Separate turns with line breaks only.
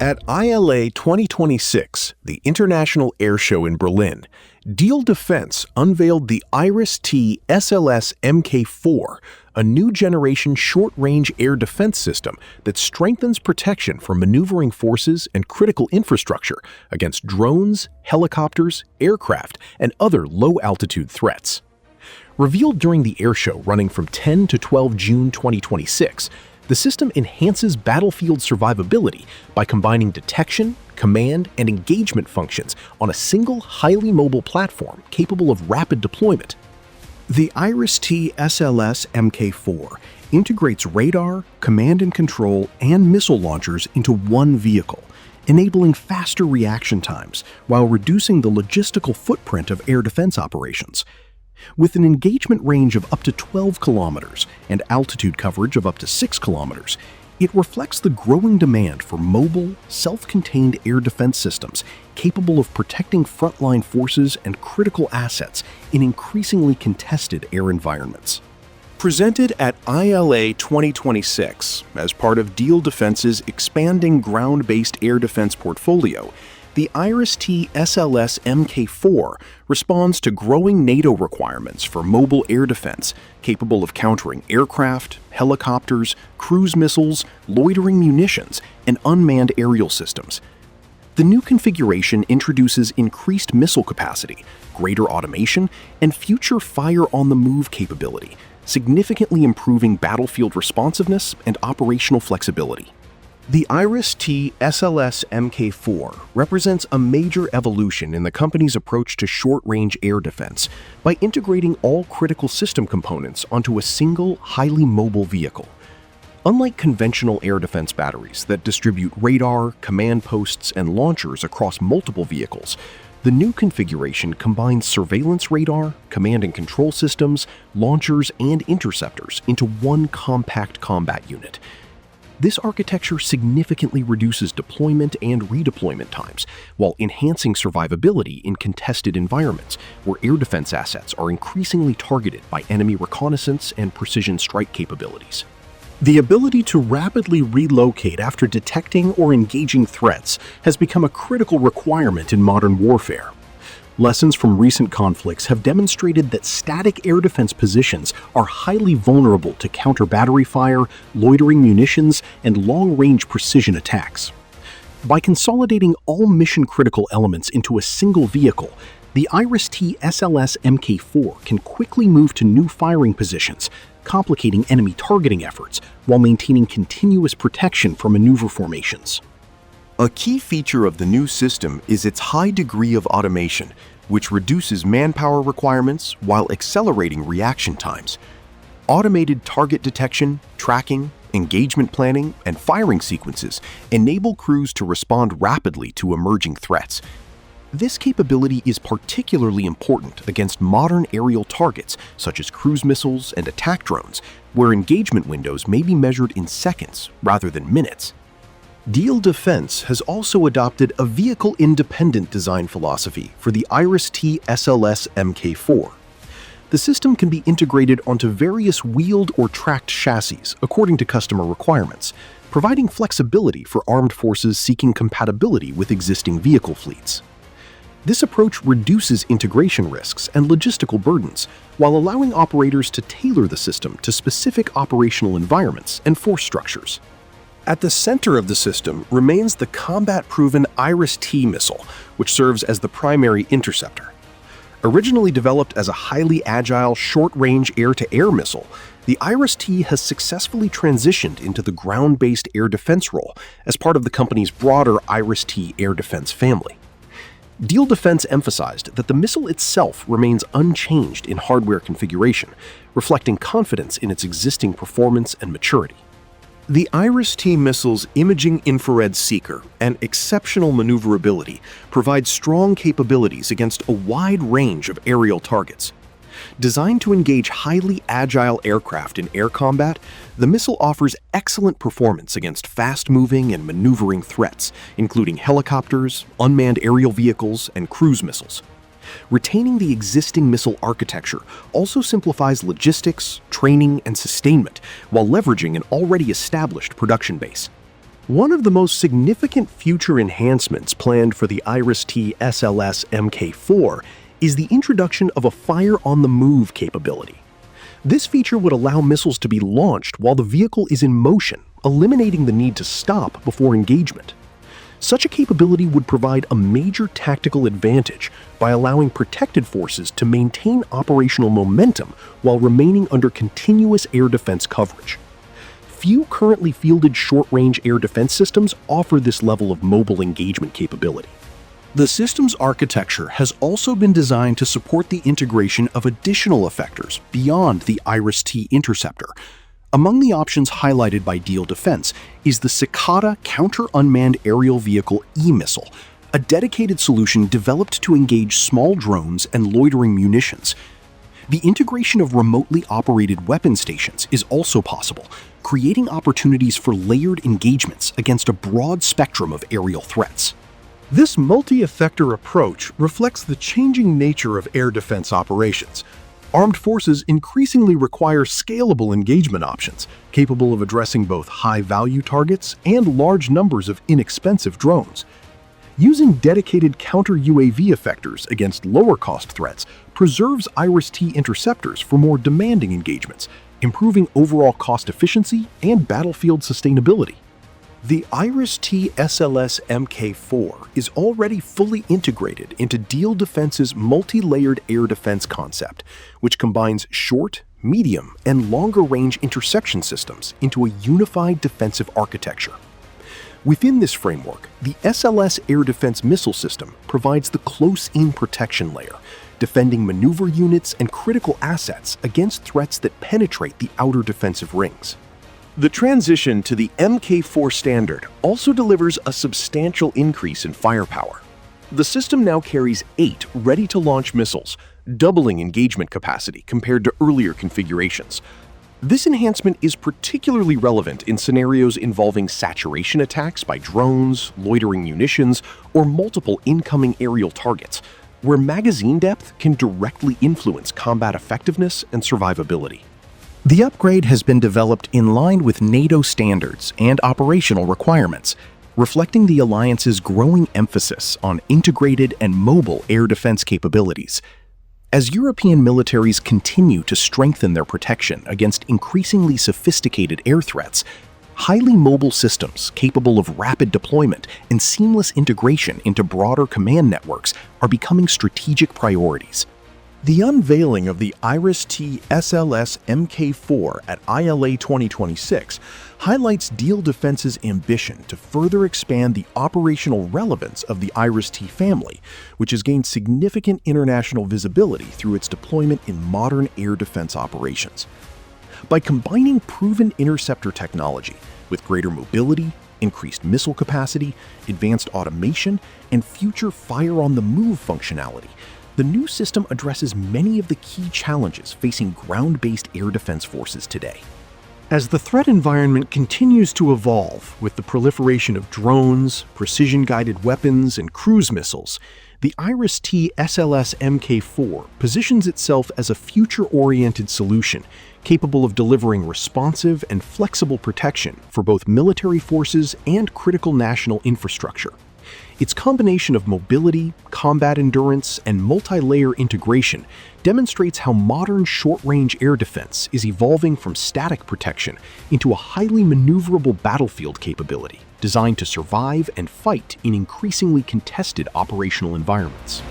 At ILA 2026, the International Air Show in Berlin, Diehl Defense unveiled the Iris TLS MK4, a new generation short-range air defense system that strengthens protection for maneuvering forces and critical infrastructure against drones, helicopters, aircraft, and other low-altitude threats. Revealed during the air show running from 10 to 12 June 2026, the system enhances battlefield survivability by combining detection, command, and engagement functions on a single, highly mobile platform capable of rapid deployment. The Iris TLS MK4 integrates radar, command and control, and missile launchers into one vehicle, enabling faster reaction times while reducing the logistical footprint of air defense operations. With an engagement range of up to 12 kilometers and altitude coverage of up to 6 kilometers, it reflects the growing demand for mobile, self-contained air defense systems capable of protecting frontline forces and critical assets in increasingly contested air environments. Presented at ILA 2026 as part of Diehl Defense's expanding ground-based air defense portfolio, the Iris TLS MK4 responds to growing NATO requirements for mobile air defense capable of countering aircraft, helicopters, cruise missiles, loitering munitions, and unmanned aerial systems. The new configuration introduces increased missile capacity, greater automation, and future fire-on-the-move capability, significantly improving battlefield responsiveness and operational flexibility. The Iris TLS MK4 represents a major evolution in the company's approach to short-range air defense by integrating all critical system components onto a single, highly mobile vehicle. Unlike conventional air defense batteries that distribute radar, command posts, and launchers across multiple vehicles, the new configuration combines surveillance radar, command and control systems, launchers, and interceptors into one compact combat unit. This architecture significantly reduces deployment and redeployment times while enhancing survivability in contested environments where air defense assets are increasingly targeted by enemy reconnaissance and precision strike capabilities. The ability to rapidly relocate after detecting or engaging threats has become a critical requirement in modern warfare. Lessons from recent conflicts have demonstrated that static air defense positions are highly vulnerable to counter battery fire, loitering munitions, and long-range precision attacks. By consolidating all mission-critical elements into a single vehicle, the Iris TLS MK4 can quickly move to new firing positions, complicating enemy targeting efforts while maintaining continuous protection from maneuver formations. A key feature of the new system is its high degree of automation, which reduces manpower requirements while accelerating reaction times. Automated target detection, tracking, engagement planning, and firing sequences enable crews to respond rapidly to emerging threats. This capability is particularly important against modern aerial targets such as cruise missiles and attack drones, where engagement windows may be measured in seconds rather than minutes. Diehl Defense has also adopted a vehicle-independent design philosophy for the Iris TLS MK4. The system can be integrated onto various wheeled or tracked chassis according to customer requirements, providing flexibility for armed forces seeking compatibility with existing vehicle fleets. This approach reduces integration risks and logistical burdens while allowing operators to tailor the system to specific operational environments and force structures. At the center of the system remains the combat-proven Iris T missile, which serves as the primary interceptor. Originally developed as a highly agile, short-range air-to-air missile, the Iris T has successfully transitioned into the ground-based air defense role as part of the company's broader Iris T air defense family. Diehl Defense emphasized that the missile itself remains unchanged in hardware configuration, reflecting confidence in its existing performance and maturity. The Iris T missile's imaging infrared seeker and exceptional maneuverability provide strong capabilities against a wide range of aerial targets. Designed to engage highly agile aircraft in air combat, the missile offers excellent performance against fast-moving and maneuvering threats, including helicopters, unmanned aerial vehicles, and cruise missiles. Retaining the existing missile architecture also simplifies logistics, training, and sustainment while leveraging an already established production base. One of the most significant future enhancements planned for the Iris TLS MK4 is the introduction of a fire-on-the-move capability. This feature would allow missiles to be launched while the vehicle is in motion, eliminating the need to stop before engagement. Such a capability would provide a major tactical advantage by allowing protected forces to maintain operational momentum while remaining under continuous air defense coverage. Few currently fielded short-range air defense systems offer this level of mobile engagement capability. The system's architecture has also been designed to support the integration of additional effectors beyond the Iris T interceptor. Among the options highlighted by Diehl Defense is the Cicada Counter-Unmanned Aerial Vehicle E-Missile, a dedicated solution developed to engage small drones and loitering munitions. The integration of remotely operated weapon stations is also possible, creating opportunities for layered engagements against a broad spectrum of aerial threats. This multi-effector approach reflects the changing nature of air defense operations. Armed forces increasingly require scalable engagement options, capable of addressing both high-value targets and large numbers of inexpensive drones. Using dedicated counter-UAV effectors against lower-cost threats preserves Iris T interceptors for more demanding engagements, improving overall cost efficiency and battlefield sustainability. The Iris T SLS MK4 is already fully integrated into Diehl Defense's multi-layered air defense concept, which combines short, medium, and longer-range interception systems into a unified defensive architecture. Within this framework, the SLS air defense missile system provides the close-in protection layer, defending maneuver units and critical assets against threats that penetrate the outer defensive rings. The transition to the MK4 standard also delivers a substantial increase in firepower. The system now carries 8 ready-to-launch missiles, doubling engagement capacity compared to earlier configurations. This enhancement is particularly relevant in scenarios involving saturation attacks by drones, loitering munitions, or multiple incoming aerial targets, where magazine depth can directly influence combat effectiveness and survivability. The upgrade has been developed in line with NATO standards and operational requirements, reflecting the alliance's growing emphasis on integrated and mobile air defense capabilities. As European militaries continue to strengthen their protection against increasingly sophisticated air threats, highly mobile systems capable of rapid deployment and seamless integration into broader command networks are becoming strategic priorities. The unveiling of the Iris T SLS MK4 at ILA 2026 highlights Diehl Defense's ambition to further expand the operational relevance of the Iris T family, which has gained significant international visibility through its deployment in modern air defense operations. By combining proven interceptor technology with greater mobility, increased missile capacity, advanced automation, and future fire-on-the-move functionality, the new system addresses many of the key challenges facing ground-based air defense forces today. As the threat environment continues to evolve with the proliferation of drones, precision-guided weapons, and cruise missiles, the Iris T SLS MK4 positions itself as a future-oriented solution capable of delivering responsive and flexible protection for both military forces and critical national infrastructure. Its combination of mobility, combat endurance, and multi-layer integration demonstrates how modern short-range air defense is evolving from static protection into a highly maneuverable battlefield capability designed to survive and fight in increasingly contested operational environments.